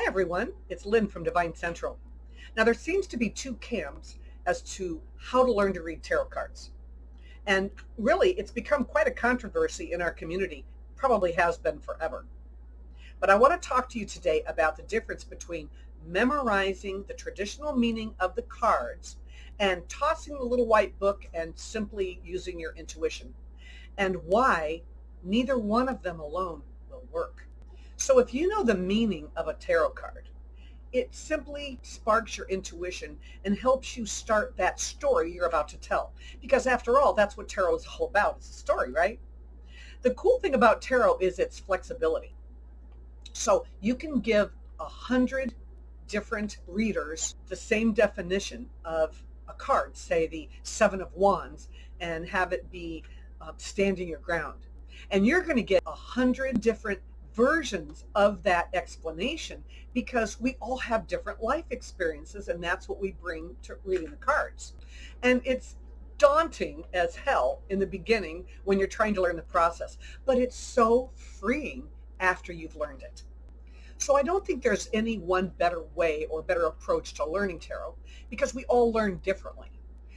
everyone, it's Lynn from Devine Central. Now there seems to be two camps as to how to learn to read tarot cards. And really it's become quite a controversy in our community, probably has been forever. But I want to talk to you today about the difference between memorizing the traditional meaning of the cards and tossing the little white book and simply using your intuition, and why neither one of them alone will work. So if you know the meaning of a tarot card, it simply sparks your intuition and helps you start that story you're about to tell. Because after all, that's what tarot is all about. It's a story, right? The cool thing about tarot is its flexibility. So you can give 100 different readers the same definition of a card, say the Seven of Wands, and have it be standing your ground. And you're going to get 100 different versions of that explanation because we all have different life experiences, and that's what we bring to reading the cards. And it's daunting as hell in the beginning when you're trying to learn the process, but it's so freeing after you've learned it. So I don't think there's any one better way or better approach to learning tarot because we all learn differently.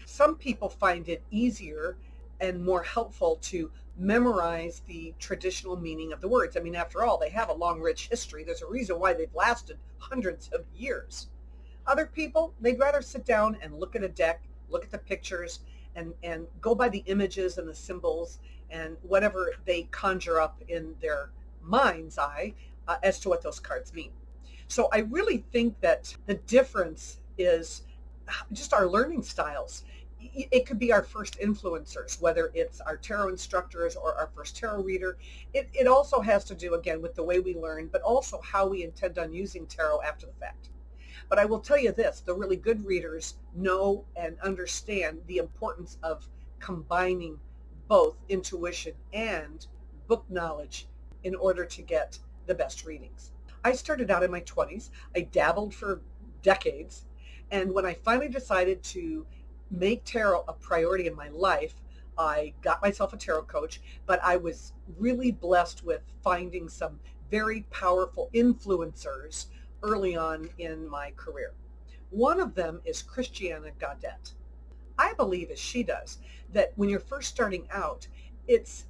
Some people find it easier and more helpful to memorize the traditional meaning of the words. I mean, after all, they have a long, rich history. There's a reason why they've lasted hundreds of years. Other people, they'd rather sit down and look at a deck, look at the pictures, and go by the images and the symbols and whatever they conjure up in their mind's eye as to what those cards mean. So I really think that the difference is just our learning styles. It could be our first influencers, whether it's our tarot instructors or our first tarot reader. It also has to do, again, with the way we learn, but also how we intend on using tarot after the fact. But I will tell you this, the really good readers know and understand the importance of combining both intuition and book knowledge in order to get the best readings. I started out in my 20s. I dabbled for decades. And when I finally decided to make tarot a priority in my life, I got myself a tarot coach, but I was really blessed with finding some very powerful influencers early on in my career. One of them is Christiana Gaudet. I believe, as she does, that when you're first starting out, it's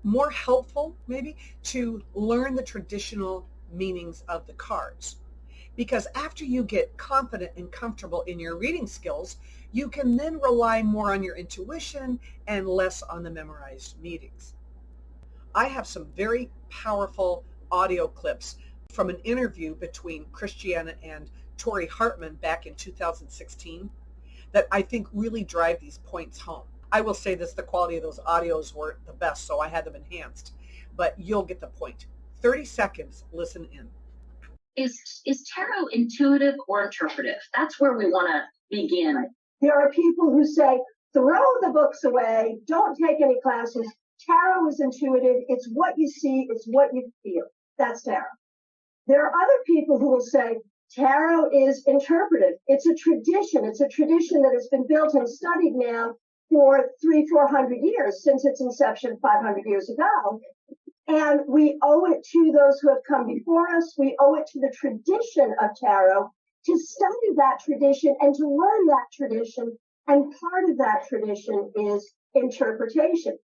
more helpful maybe to learn the traditional meanings of the cards. Because after you get confident and comfortable in your reading skills, you can then rely more on your intuition and less on the memorized meanings. I have some very powerful audio clips from an interview between Christiana and Tori Hartman back in 2016 that I think really drive these points home. I will say this, the quality of those audios weren't the best, so I had them enhanced, but you'll get the point. 30 seconds, listen in. Is tarot intuitive or interpretive? That's where we want to begin. There are people who say, throw the books away, don't take any classes. Tarot is intuitive. It's what you see. It's what you feel. That's tarot. There are other people who will say, tarot is interpretive. It's a tradition. It's a tradition that has been built and studied now for 300-400 years, since its inception 500 years ago. And we owe it to those who have come before us. We owe it to the tradition of tarot to study that tradition and to learn that tradition. And part of that tradition is interpretation.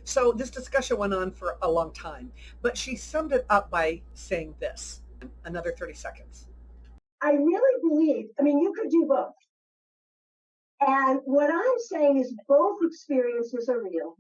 So this discussion went on for a long time, but she summed it up by saying this. Another 30 seconds. I really believe, you could do both. And what I'm saying is both experiences are real.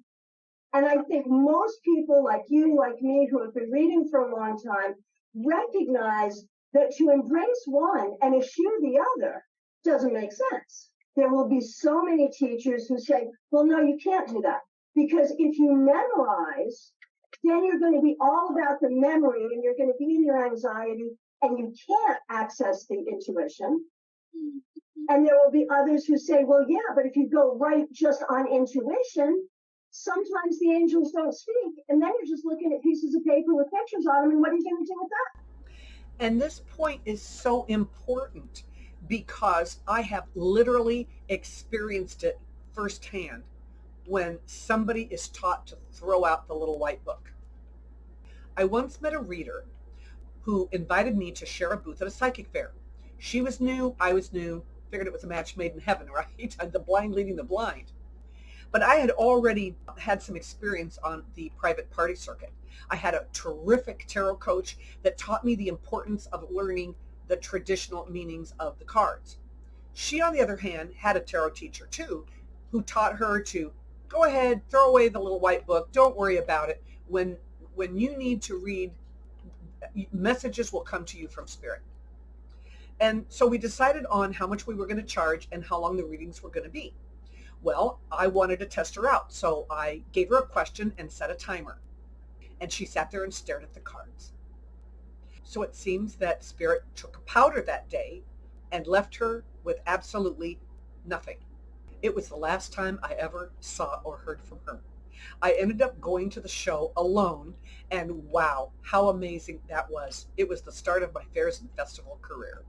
And I think most people like you, like me, who have been reading for a long time, recognize that to embrace one and eschew the other doesn't make sense. There will be so many teachers who say, well, no, you can't do that. Because if you memorize, then you're going to be all about the memory and you're going to be in your anxiety and you can't access the intuition. And there will be others who say, well, yeah, but if you go right just on intuition, sometimes the angels don't speak. And then you're just looking at pieces of paper with pictures on them. And what are you going to do with that? And this point is so important because I have literally experienced it firsthand when somebody is taught to throw out the little white book. I once met a reader who invited me to share a booth at a psychic fair. She was new, I was new, figured it was a match made in heaven, right? The blind leading the blind. But I had already had some experience on the private party circuit. I had a terrific tarot coach that taught me the importance of learning the traditional meanings of the cards. She, on the other hand, had a tarot teacher too, who taught her to go ahead, throw away the little white book, don't worry about it. When you need to read, messages will come to you from spirit. And so we decided on how much we were going to charge and how long the readings were going to be. Well, I wanted to test her out, so I gave her a question and set a timer. And she sat there and stared at the cards. So it seems that spirit took a powder that day and left her with absolutely nothing. It was the last time I ever saw or heard from her. I ended up going to the show alone, and wow, how amazing that was. It was the start of my fairs and festival career.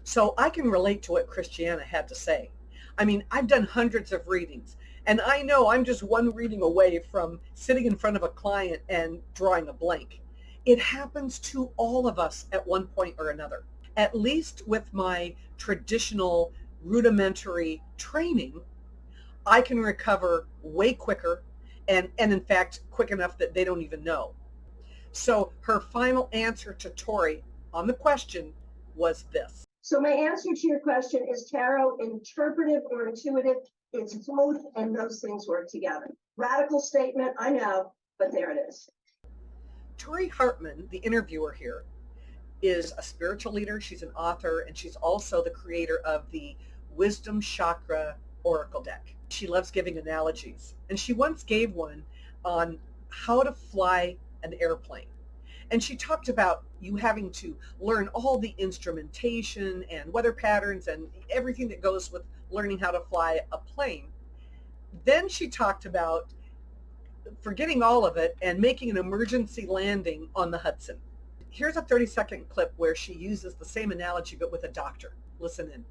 So I can relate to what Christiana had to say. I mean, I've done hundreds of readings, and I know I'm just one reading away from sitting in front of a client and drawing a blank. It happens to all of us at one point or another. At least with my traditional rudimentary training, I can recover way quicker and in fact, quick enough that they don't even know. So her final answer to Tori on the question was this. So my answer to your question is tarot interpretive or intuitive? It's both, and those things work together. Radical statement, I know, but there it is. Tori Hartman, the interviewer here, is a spiritual leader. She's an author, and she's also the creator of the Wisdom Chakra Oracle deck. She loves giving analogies, and she once gave one on how to fly an airplane. And she talked about you having to learn all the instrumentation and weather patterns and everything that goes with learning how to fly a plane. Then she talked about forgetting all of it and making an emergency landing on the Hudson. Here's a 30-second clip where she uses the same analogy but with a doctor. Listen in.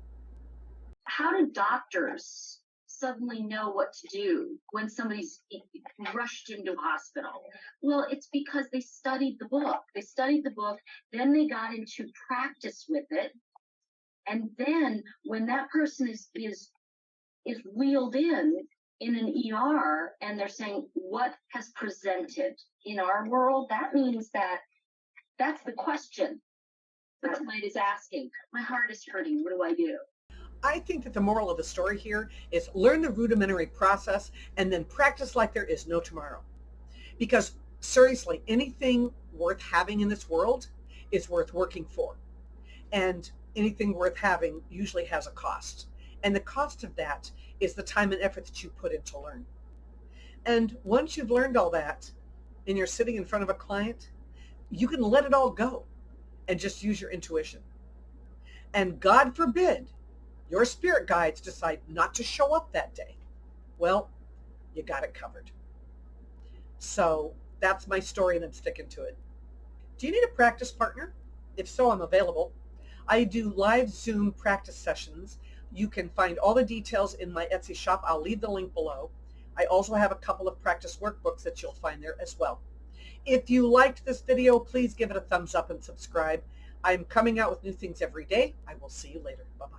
How do doctors suddenly know what to do when somebody's rushed into a hospital? Well, it's because they studied the book. They studied the book, then they got into practice with it. And then when that person is wheeled in an ER and they're saying, what has presented in our world? That means that's the question the client is asking. My heart is hurting. What do I do? I think that the moral of the story here is learn the rudimentary process and then practice like there is no tomorrow. Because seriously, anything worth having in this world is worth working for. And anything worth having usually has a cost. And the cost of that is the time and effort that you put in to learn. And once you've learned all that and you're sitting in front of a client, you can let it all go and just use your intuition. And God forbid your spirit guides decide not to show up that day. Well, you got it covered. So that's my story and I'm sticking to it. Do you need a practice partner? If so, I'm available. I do live Zoom practice sessions. You can find all the details in my Etsy shop. I'll leave the link below. I also have a couple of practice workbooks that you'll find there as well. If you liked this video, please give it a thumbs up and subscribe. I'm coming out with new things every day. I will see you later. Bye-bye.